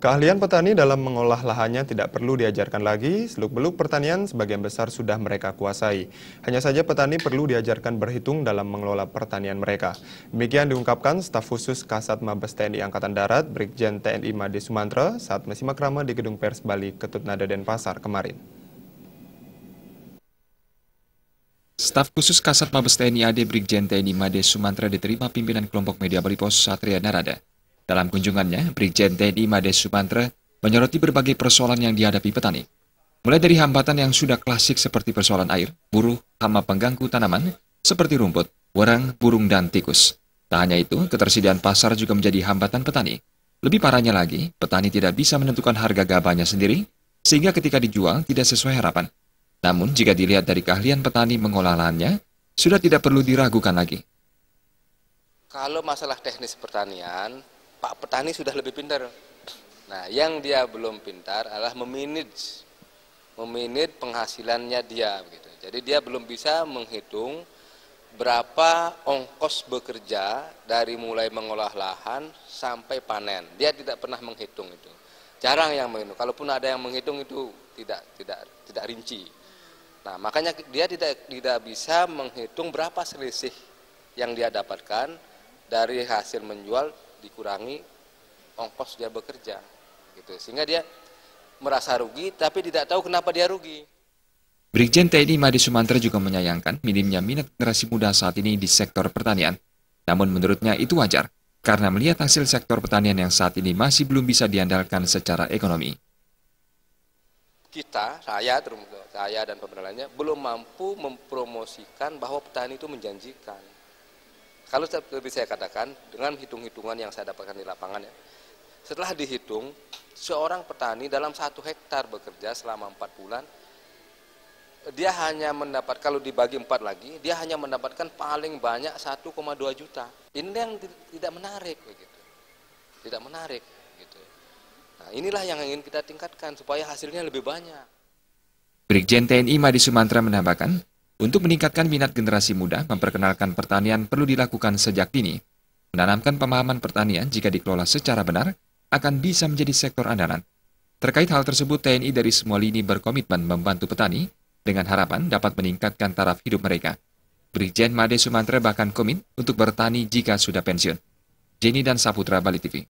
Keahlian petani dalam mengolah lahannya tidak perlu diajarkan lagi, seluk-beluk pertanian sebagian besar sudah mereka kuasai. Hanya saja petani perlu diajarkan berhitung dalam mengelola pertanian mereka. Demikian diungkapkan staf khusus Kasat Mabes TNI Angkatan Darat, Brigjen TNI Made Sumantra saat menyimak ramah di Gedung Pers Bali, Ketut Nada Denpasar kemarin. Staf khusus Kasat Mabes TNI AD Brigjen TNI Made Sumantra diterima pimpinan kelompok media Bali Pos Satria Narada. Dalam kunjungannya, Brigjen TNI Made Sumantra menyoroti berbagai persoalan yang dihadapi petani. Mulai dari hambatan yang sudah klasik seperti persoalan air, buruh, hama pengganggu tanaman, seperti rumput, werang, burung, dan tikus. Tak hanya itu, ketersediaan pasar juga menjadi hambatan petani. Lebih parahnya lagi, petani tidak bisa menentukan harga gabahnya sendiri, sehingga ketika dijual tidak sesuai harapan. Namun, jika dilihat dari keahlian petani mengolah lahannya, sudah tidak perlu diragukan lagi. Kalau masalah teknis pertanian, Pak petani sudah lebih pintar. Nah, yang dia belum pintar adalah memanage penghasilannya dia. Gitu. Jadi dia belum bisa menghitung berapa ongkos bekerja dari mulai mengolah lahan sampai panen. Dia tidak pernah menghitung itu. Jarang yang menghitung. Kalaupun ada yang menghitung itu tidak rinci. Nah, makanya dia tidak bisa menghitung berapa selisih yang dia dapatkan dari hasil menjual dikurangi ongkos dia bekerja, gitu. Sehingga dia merasa rugi, tapi tidak tahu kenapa dia rugi. Brigjen TNI Made Sumantra juga menyayangkan minimnya minat generasi muda saat ini di sektor pertanian. Namun menurutnya itu wajar, karena melihat hasil sektor pertanian yang saat ini masih belum bisa diandalkan secara ekonomi. Saya dan pemerintah lainnya belum mampu mempromosikan bahwa petani itu menjanjikan. Kalau seperti saya katakan, dengan hitung-hitungan yang saya dapatkan di lapangan, ya, setelah dihitung, seorang petani dalam 1 hektar bekerja selama 4 bulan, dia hanya mendapat, kalau dibagi 4 lagi, dia hanya mendapatkan paling banyak 1,2 juta. Ini yang tidak menarik, begitu. Tidak menarik, gitu. Nah, inilah yang ingin kita tingkatkan supaya hasilnya lebih banyak. Brigjen TNI Made Sumantra menambahkan, untuk meningkatkan minat generasi muda, memperkenalkan pertanian perlu dilakukan sejak dini. Menanamkan pemahaman pertanian jika dikelola secara benar, akan bisa menjadi sektor andalan. Terkait hal tersebut, TNI dari semua lini berkomitmen membantu petani, dengan harapan dapat meningkatkan taraf hidup mereka. Brigjen Made Sumantra bahkan komit untuk bertani jika sudah pensiun. Jenny dan Saputra, Bali TV.